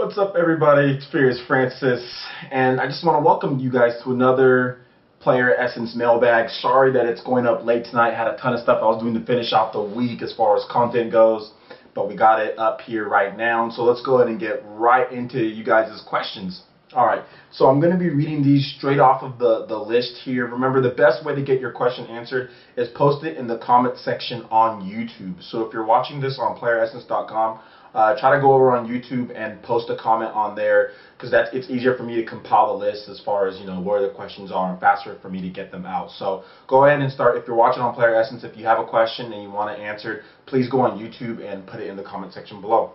What's up, everybody? It's Francis, and I just want to welcome you guys to another Playeressence Mailbag. Sorry that it's going up late tonight. Had a ton of stuff I was doing to finish out the week as far as content goes, but we got it up here right now. So let's go ahead and get right into you guys' questions. Alright, so I'm going to be reading these straight off of the list here. Remember, the best way to get your question answered is post it in the comment section on YouTube. So if you're watching this on playeressence.com, try to go over on YouTube and post a comment on there, because it's easier for me to compile the list as far as, where the questions are, and faster for me to get them out. So go ahead and start. If you're watching on Playeressence, if you have a question and you want it answered, please go on YouTube and put it in the comment section below.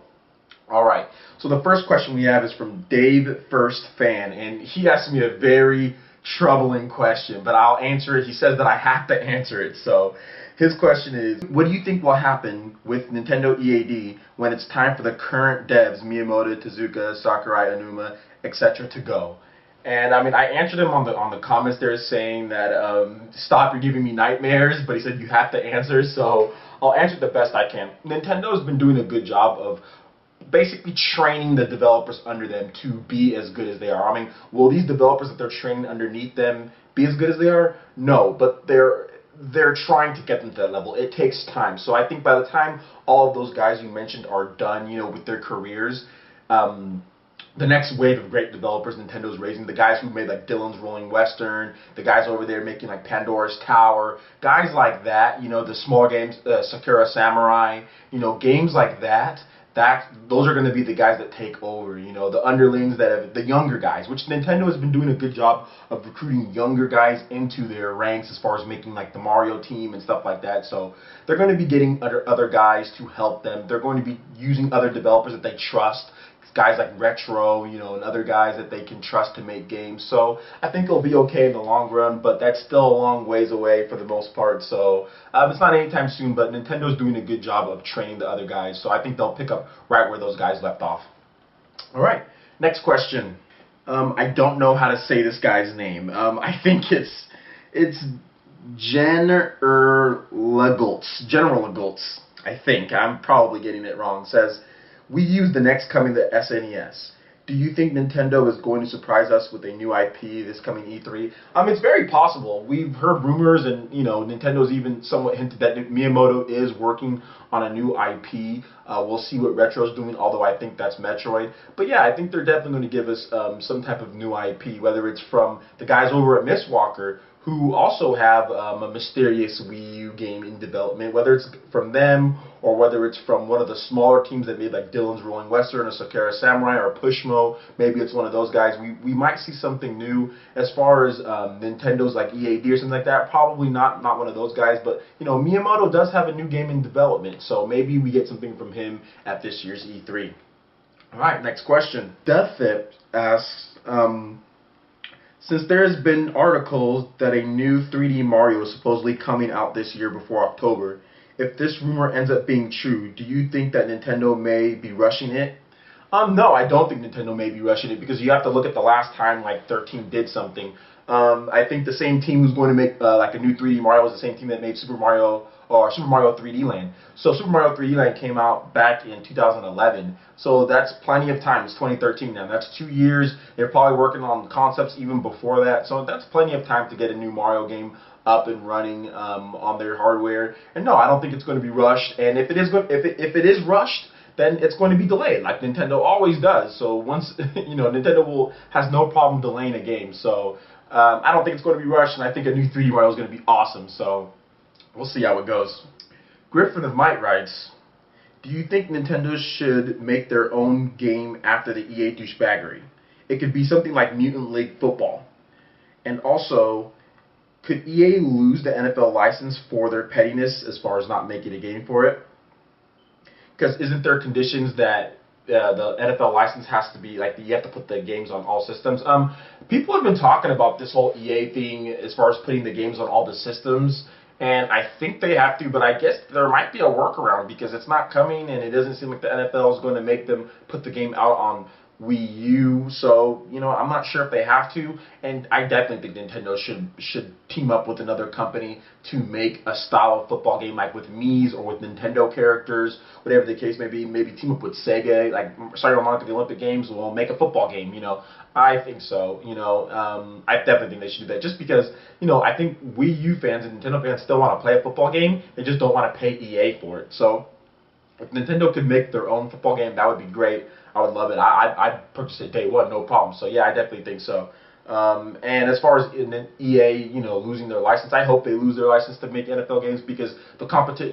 Alright, so the first question we have is from Dave First Fan, and he asked me a very troubling question, but I'll answer it. He says that I have to answer it. So his question is, what do you think will happen with Nintendo EAD when it's time for the current devs, Miyamoto, Tezuka, Sakurai, Aonuma, etc. to go? And I mean, I answered him on the comments there saying that stop, you're giving me nightmares, but he said you have to answer, so I'll answer the best I can. Nintendo's been doing a good job of basically training the developers under them to be as good as they are. I mean, will these developers that they're training underneath them be as good as they are? No, but they're trying to get them to that level. It takes time. So I think by the time all of those guys you mentioned are done, with their careers, the next wave of great developers Nintendo's raising, the guys who made like Dylan's Rolling Western, the guys over there making like Pandora's Tower, guys like that, the small games, Sakura Samurai, games like that, those are going to be the guys that take over, the underlings the younger guys, which Nintendo has been doing a good job of recruiting younger guys into their ranks as far as making like the Mario team and stuff like that. So they're going to be getting other guys to help them. They're going to be using other developers that they trust, guys like Retro, and other guys that they can trust to make games. So I think it'll be okay in the long run, but that's still a long ways away for the most part. So it's not anytime soon, but Nintendo's doing a good job of training the other guys. So I think they'll pick up right where those guys left off. All right, next question. I don't know how to say this guy's name. I think it's General Legultz. I think I'm probably getting it wrong. It says, we use the next coming to SNES. Do you think Nintendo is going to surprise us with a new IP this coming E3? It's very possible. We've heard rumors, and Nintendo's even somewhat hinted that Miyamoto is working on a new IP. We'll see what Retro's doing, although I think that's Metroid. But yeah, I think they're definitely going to give us some type of new IP, whether it's from the guys over at Mistwalker, who also have a mysterious Wii U game in development, whether it's from them or whether it's from one of the smaller teams that made like Dylan's Rolling Western or Sakura Samurai or Pushmo. Maybe it's one of those guys. We might see something new. As far as Nintendo's like EAD or something like that, probably not one of those guys, but Miyamoto does have a new game in development, so maybe we get something from him at this year's E3. Alright, next question. Deathfit asks, since there has been articles that a new 3D Mario is supposedly coming out this year before October, if this rumor ends up being true, do you think that Nintendo may be rushing it? No, I don't think Nintendo may be rushing it, because you have to look at the last time like 13 did something. I think the same team who's going to make like a new 3D Mario was the same team that made Super Mario 3D Land. So Super Mario 3D Land came out back in 2011. So that's plenty of time. It's 2013 now. That's 2 years. They're probably working on concepts even before that. So that's plenty of time to get a new Mario game up and running on their hardware. And no, I don't think it's going to be rushed. And if it is rushed, then it's going to be delayed, like Nintendo always does. So once Nintendo has no problem delaying a game. So I don't think it's going to be rushed, and I think a new 3D Mario is going to be awesome. So we'll see how it goes. Griffin of Might writes, do you think Nintendo should make their own game after the EA douchebaggery? It could be something like Mutant League Football. And also, could EA lose the NFL license for their pettiness as far as not making a game for it? Because isn't there conditions that the NFL license has to be, like, you have to put the games on all systems? People have been talking about this whole EA thing as far as putting the games on all the systems, and I think they have to, but I guess there might be a workaround, because it's not coming, and it doesn't seem like the NFL is going to make them put the game out on Wii U. So, I'm not sure if they have to, and I definitely think Nintendo should team up with another company to make a style of football game, like with Mii's or with Nintendo characters, whatever the case may be. Maybe team up with Sega, like Mario Monica the Olympic Games. Will make a football game. I think so. I definitely think they should do that, just because I think Wii U fans and Nintendo fans still want to play a football game. They just don't want to pay EA for it. So if Nintendo could make their own football game, that would be great. I would love it. I'd purchase it day one, no problem. So yeah, I definitely think so. And as far as EA, losing their license, I hope they lose their license to make NFL games, because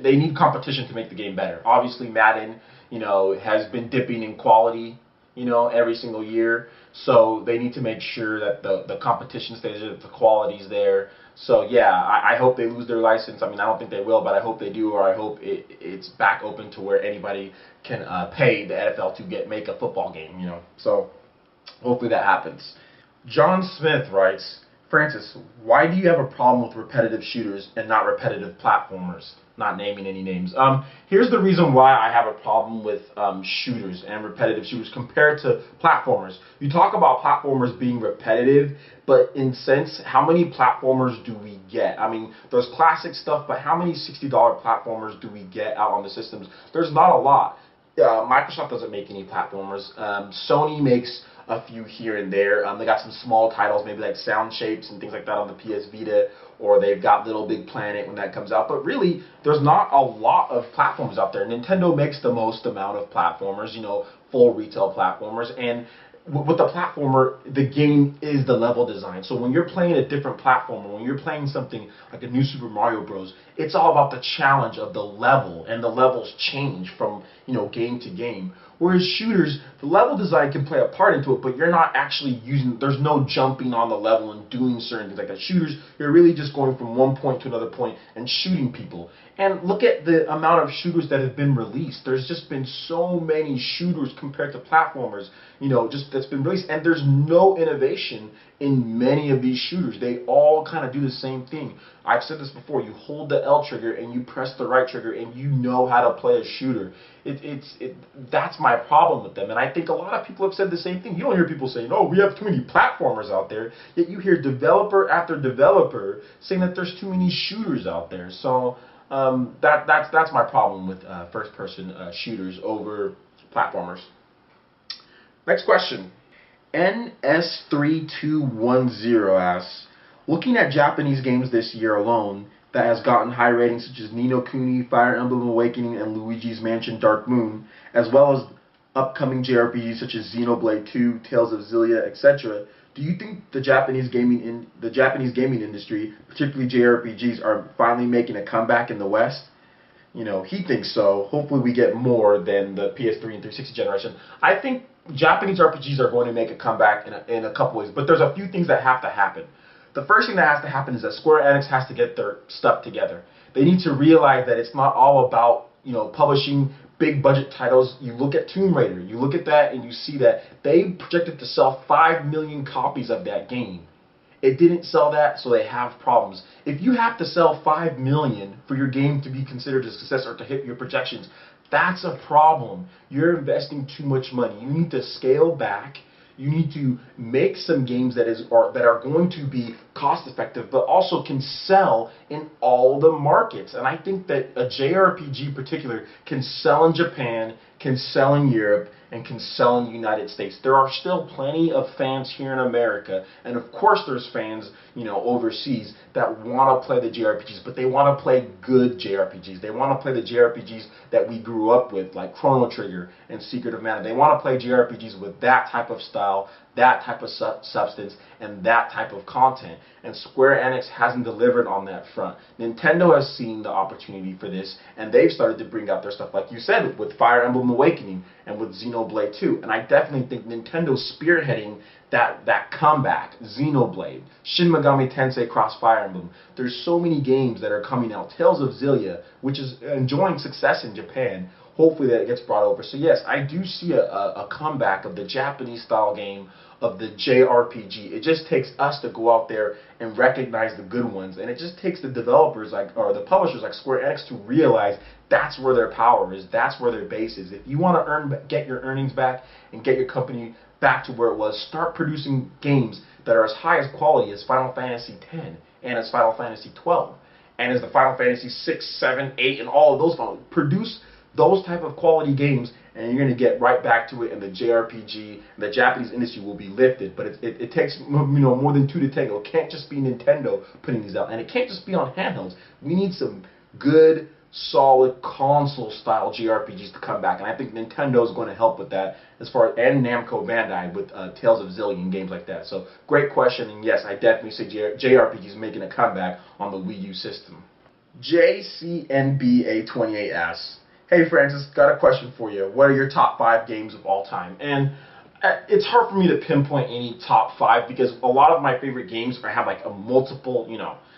they need competition to make the game better. Obviously, Madden, has been dipping in quality, every single year. So they need to make sure that the competition stays there, that the quality's there. So yeah, I hope they lose their license. I mean, I don't think they will, but I hope they do, or I hope it's back open to where anybody can pay the NFL to make a football game. So hopefully that happens. John Smith writes, Francis, why do you have a problem with repetitive shooters and not repetitive platformers? Not naming any names. Here's the reason why I have a problem with shooters and repetitive shooters compared to platformers. You talk about platformers being repetitive, but in sense, how many platformers do we get? I mean, there's classic stuff, but how many $60 platformers do we get out on the systems? There's not a lot. Microsoft doesn't make any platformers. Sony makes a few here and there. They got some small titles, maybe like Sound Shapes and things like that on the PS Vita, or they've got Little Big Planet when that comes out. But really, there's not a lot of platforms out there. Nintendo makes the most amount of platformers, full retail platformers, and with the platformer, the game is the level design. So when you're playing a different platformer, when you're playing something like a new Super Mario Bros., it's all about the challenge of the level, and the levels change from game to game. Whereas shooters, the level design can play a part into it, but you're not actually there's no jumping on the level and doing certain things like that. Shooters, you're really just going from one point to another point and shooting people. And look at the amount of shooters that have been released. There's just been so many shooters compared to platformers, just that's been released. And there's no innovation in many of these shooters. They all kind of do the same thing. I've said this before. You hold the L trigger and you press the right trigger, and you know how to play a shooter. That's my problem with them. And I think a lot of people have said the same thing. You don't hear people saying, "Oh, we have too many platformers out there." Yet you hear developer after developer saying that there's too many shooters out there. So that's my problem with first-person shooters over platformers. Next question. NS3210 asks, looking at Japanese games this year alone that has gotten high ratings such as Ni no Kuni, Fire Emblem Awakening, and Luigi's Mansion Dark Moon, as well as upcoming JRPGs such as Xenoblade 2, Tales of Xillia, etc., do you think the Japanese gaming industry, particularly JRPGs, are finally making a comeback in the West? He thinks so. Hopefully we get more than the PS3 and 360 generation. I think Japanese RPGs are going to make a comeback in a couple ways, but there's a few things that have to happen. The first thing that has to happen is that Square Enix has to get their stuff together. They need to realize that it's not all about publishing big budget titles. You look at Tomb Raider, you look at that and you see that they projected to sell 5 million copies of that game. It didn't sell that, so they have problems. If you have to sell 5 million for your game to be considered a success or to hit your projections, that's a problem. You're investing too much money. You need to scale back. You need to make some games that are going to be cost effective, but also can sell in all the markets. And I think that a JRPG in particular can sell in Japan, can sell in Europe, and can sell in the United States. There are still plenty of fans here in America, and of course there's fans, overseas that want to play the JRPGs, but they want to play good JRPGs. They want to play the JRPGs that we grew up with, like Chrono Trigger and Secret of Mana. They want to play JRPGs with that type of style, that type of substance, and that type of content. And Square Enix hasn't delivered on that front. Nintendo has seen the opportunity for this, and they've started to bring out their stuff, like you said, with Fire Emblem Awakening and with Xenoblade 2. And I definitely think Nintendo's spearheading that comeback. Xenoblade, Shin Megami Tensei Cross Fire Emblem. There's so many games that are coming out. Tales of Xillia, which is enjoying success in Japan. Hopefully that gets brought over. So yes, I do see a comeback of the Japanese style game, of the JRPG. It just takes us to go out there and recognize the good ones, and it just takes the developers or the publishers like Square Enix to realize that's where their power is, that's where their base is. If you want to get your earnings back and get your company back to where it was. Start producing games that are as high as quality as Final Fantasy X and as Final Fantasy XII and as the Final Fantasy 6, 7, 8, and all of those. Produce those type of quality games, and you're going to get right back to it, and the JRPG, the Japanese industry will be lifted. But it takes more than two to tango. It can't just be Nintendo putting these out, and it can't just be on handhelds. We need some good, solid console-style JRPGs to come back, and I think Nintendo is going to help with that, and Namco Bandai with Tales of Zillion, games like that. So great question, and yes, I definitely say JRPGs making a comeback on the Wii U system. JCNBA28 asks, hey Francis, got a question for you. What are your top 5 games of all time? And it's hard for me to pinpoint any top 5 because a lot of my favorite games have like a multiple,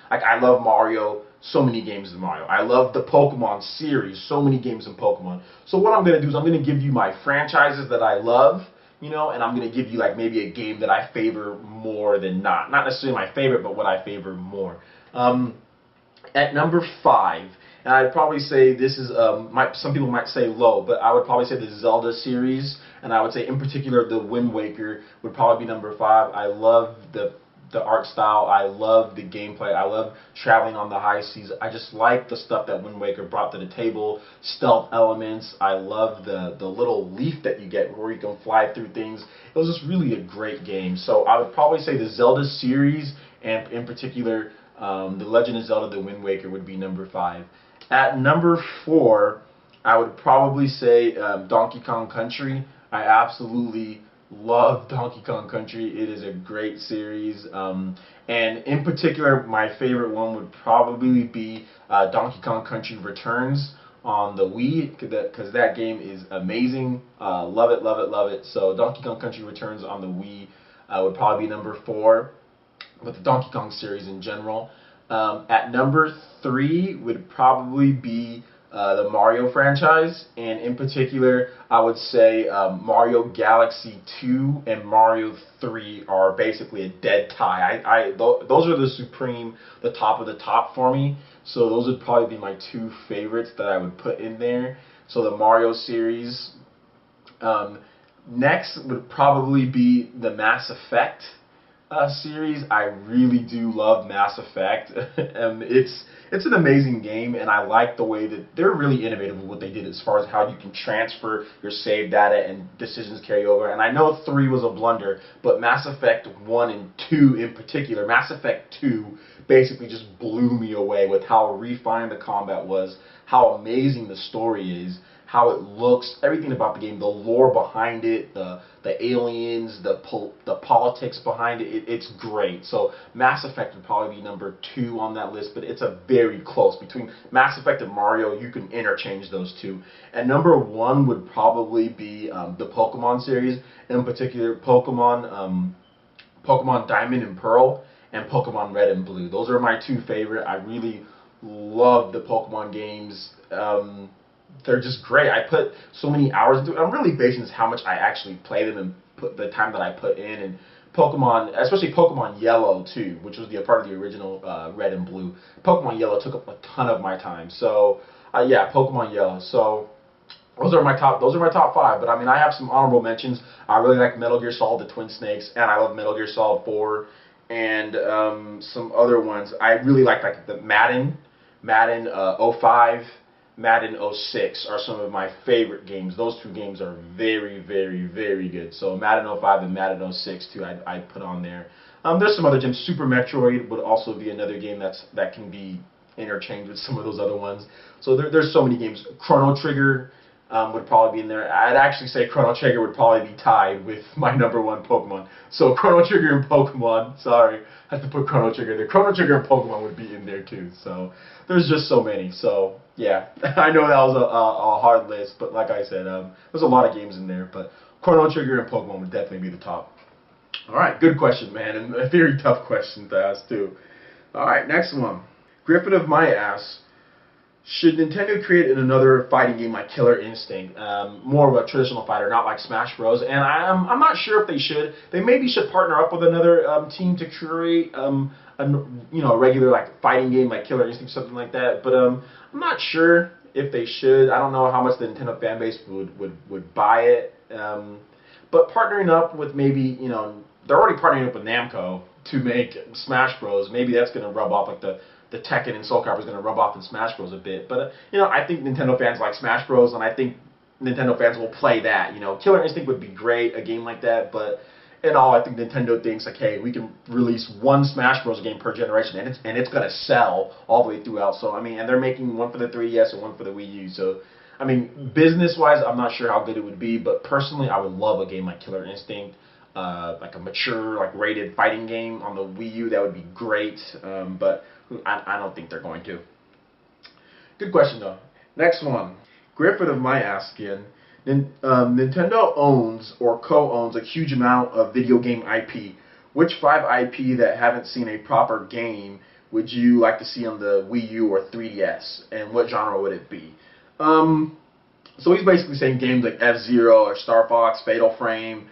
like I love Mario, so many games in Mario. I love the Pokemon series, so many games in Pokemon. So what I'm going to do is I'm going to give you my franchises that I love, and I'm going to give you like maybe a game that I favor more than not. Not necessarily my favorite, but what I favor more. At number 5, and I'd probably say this is, some people might say low, but I would probably say the Zelda series, and I would say in particular the Wind Waker would probably be number 5. I love the art style, I love the gameplay, I love traveling on the high seas. I just like the stuff that Wind Waker brought to the table, stealth elements. I love the little leaf that you get where you can fly through things. It was just really a great game. So I would probably say the Zelda series, and in particular The Legend of Zelda The Wind Waker would be number 5. At number 4, I would probably say Donkey Kong Country. I absolutely love Donkey Kong Country. It is a great series. And in particular, my favorite one would probably be Donkey Kong Country Returns on the Wii, because that game is amazing. Love it, love it, love it. So Donkey Kong Country Returns on the Wii would probably be number 4, with the Donkey Kong series in general. At number 3 would probably be the Mario franchise, and in particular, I would say Mario Galaxy 2 and Mario 3 are basically a dead tie. Those are the top of the top for me. So those would probably be my 2 favorites that I would put in there. So the Mario series. Next would probably be the Mass Effect series. I really do love Mass Effect. It's an amazing game, and I like the way that they're really innovative with what they did as far as how you can transfer your save data and decisions carry over. And I know 3 was a blunder, but Mass Effect 1 and 2 in particular, Mass Effect 2 basically just blew me away with how refined the combat was, how amazing the story is, how it looks, everything about the game, the lore behind it, the aliens, the politics behind it, it's great. So Mass Effect would probably be number 2 on that list, but it's a very close. Between Mass Effect and Mario, you can interchange those 2. And number 1 would probably be the Pokemon series, in particular Pokemon Diamond and Pearl and Pokemon Red and Blue. Those are my 2 favorite. I really love the Pokemon games. They're just great. I put so many hours into it. I'm really basing this how much I actually play them and put the time that I put in. And Pokemon, especially Pokemon Yellow too, which was the part of the original Red and Blue. Pokemon Yellow took up a ton of my time. So yeah, Pokemon Yellow. So those are my top 5. But I mean, I have some honorable mentions. I really like Metal Gear Solid: The Twin Snakes, and I love Metal Gear Solid 4, and some other ones. I really like the Madden 05. Madden 06 are some of my favorite games. Those 2 games are very, very, very good. So Madden 05 and Madden 06 too, I'd put on there. There's some other games. Super Metroid would also be another game that can be interchanged with some of those other ones. So there's so many games. Chrono Trigger would probably be in there. I'd actually say Chrono Trigger would probably be tied with my number 1 Pokemon. So Chrono Trigger and Pokemon, sorry, I have to put Chrono Trigger there. Chrono Trigger and Pokemon would be in there too. So there's just so many. So yeah, I know that was a hard list, but like I said, there's a lot of games in there. But Chrono Trigger and Pokemon would definitely be the top. All right, good question, man, and a very tough question to ask too. All right, next one. Griffin of Maya asks, should Nintendo create another fighting game like Killer Instinct, more of a traditional fighter, not like Smash Bros? And I'm not sure if they should. They maybe should partner up with another team to create a regular like fighting game like Killer Instinct, something like that. But I'm not sure if they should. I don't know how much the Nintendo fan base would buy it. But partnering up with maybe, you know, they're already partnering up with Namco to make Smash Bros. Maybe that's going to rub off, like the Tekken and Soul Calibur is going to rub off in Smash Bros. A bit. But, you know, I think Nintendo fans like Smash Bros. And I think Nintendo fans will play that. You know, Killer Instinct would be great, a game like that, but in all, I think Nintendo thinks like, hey, we can release one Smash Bros. Game per generation, and it's gonna sell all the way throughout. So I mean, and they're making one for the 3DS and one for the Wii U. So I mean, business-wise, I'm not sure how good it would be, but personally, I would love a game like Killer Instinct, like a mature, like rated fighting game on the Wii U. That would be great, but I don't think they're going to. Good question though. Next one. Griffith of my asking, Nintendo owns or co-owns a huge amount of video game IP. Which 5 IP that haven't seen a proper game would you like to see on the Wii U or 3DS, and what genre would it be? So he's basically saying games like F-Zero or Star Fox, Fatal Frame,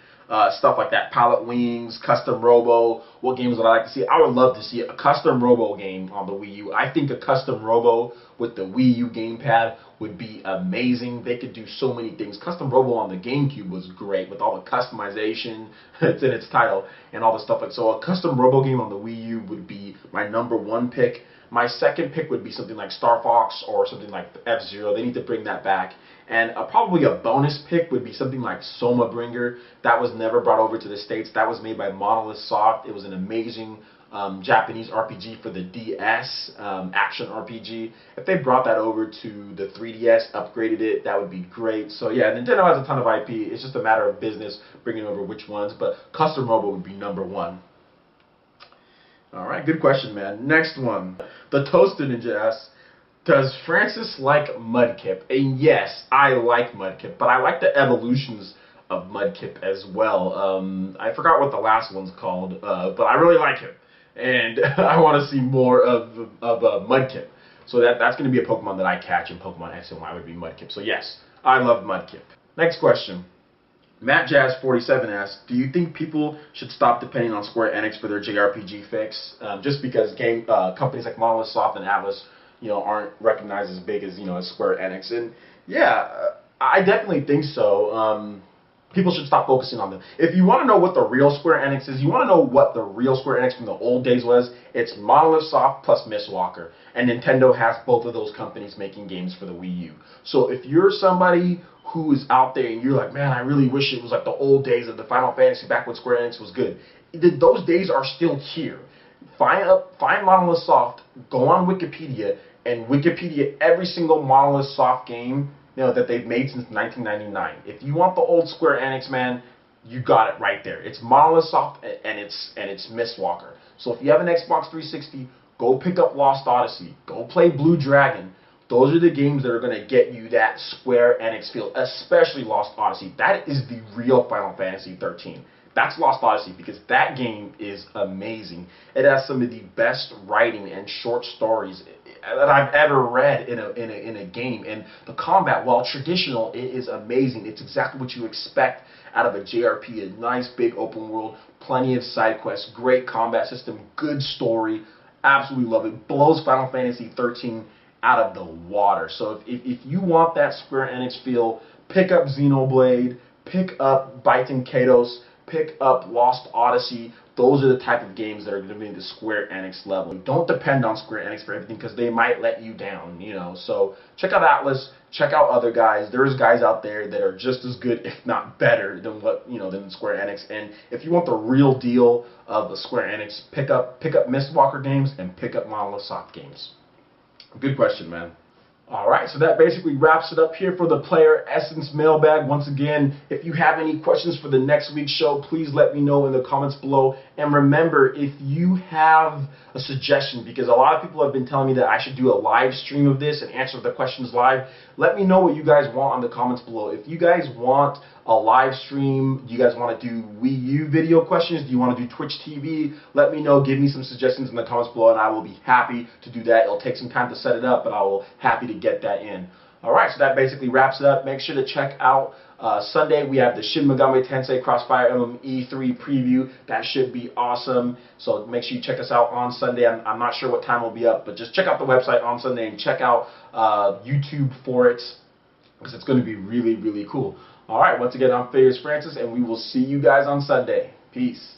stuff like that, Pilot Wings, Custom Robo. What games would I like to see? I would love to see a Custom Robo game on the Wii U. I think a Custom Robo with the Wii U gamepad would be amazing. They could do so many things. Custom Robo on the GameCube was great with all the customization. It's in its title and all the stuff like so. A Custom Robo game on the Wii U would be my #1 pick. My second pick would be something like Star Fox or something like F-Zero. They need to bring that back. And probably a bonus pick would be something like Soma Bringer. That was never brought over to the States. That was made by Monolith Soft. It was an amazing Japanese RPG for the DS, action RPG. If they brought that over to the 3DS, upgraded it, that would be great. So yeah, Nintendo has a ton of IP. It's just a matter of business bringing over which ones. But Custom Robo would be #1. All right, good question, man. Next one. The Toaster Ninja asks, does Francis like Mudkip? And yes, I like Mudkip, but I like the evolutions of Mudkip as well. I forgot what the last one's called, but I really like him. And I want to see more of Mudkip. So that's going to be a Pokemon that I catch in Pokemon X and Y would be Mudkip. So yes, I love Mudkip. Next question. Matt Jazz 47 asks, do you think people should stop depending on Square Enix for their JRPG fix? Just because companies like Monolith Soft and Atlas, you know, aren't recognized as big as, you know, as Square Enix. And yeah, I definitely think so. People should stop focusing on them. If you want to know what the real Square Enix is, you want to know what the real Square Enix from the old days was, it's Monolith Soft plus Mistwalker. And Nintendo has both of those companies making games for the Wii U. So if you're somebody who is out there and you're like, man, I really wish it was like the old days of the Final Fantasy back when Square Enix was good, those days are still here. Find Monolith Soft, go on Wikipedia, and Wikipedia every single Monolith Soft game, you know, that they've made since 1999. If you want the old Square Enix, man, you got it right there. It's Monolith Soft and it's Mistwalker. So if you have an Xbox 360, go pick up Lost Odyssey. Go play Blue Dragon. Those are the games that are going to get you that Square Enix feel, especially Lost Odyssey. That is the real Final Fantasy 13. That's Lost Odyssey because that game is amazing. It has some of the best writing and short stories that I've ever read in a game. And the combat, while traditional, it is amazing. It's exactly what you expect out of a JRPG. A nice big open world, plenty of side quests, great combat system, good story. Absolutely love it. Blows Final Fantasy 13 out of the water. So if you want that Square Enix feel, pick up Xenoblade, pick up Baiten Kaitos, pick up Lost Odyssey. Those are the type of games that are going to be the Square Enix level. Don't depend on Square Enix for everything because they might let you down, you know. So check out Atlas, check out other guys. There's guys out there that are just as good, if not better, than than Square Enix. And if you want the real deal of the Square Enix, pick up Mistwalker games and pick up Monolith Soft games. Good question, man. Alright, so that basically wraps it up here for the Player Essence Mailbag. Once again, if you have any questions for the next week's show, please let me know in the comments below. And remember, if you have a suggestion, because a lot of people have been telling me that I should do a live stream of this and answer the questions live, let me know what you guys want in the comments below. If you guys want a live stream, do you guys want to do Wii U video questions? Do you want to do Twitch TV? Let me know. Give me some suggestions in the comments below, and I will be happy to do that. It'll take some time to set it up, but I will happy to get that in. Alright, so that basically wraps it up. Make sure to check out Sunday. We have the Shin Megami Tensei Crossfire Emblem E3 preview. That should be awesome. So make sure you check us out on Sunday. I'm not sure what time we'll be up, but just check out the website on Sunday and check out YouTube for it, because it's going to be really, really cool. All right, once again, I'm Playeressence, and we will see you guys on Sunday. Peace.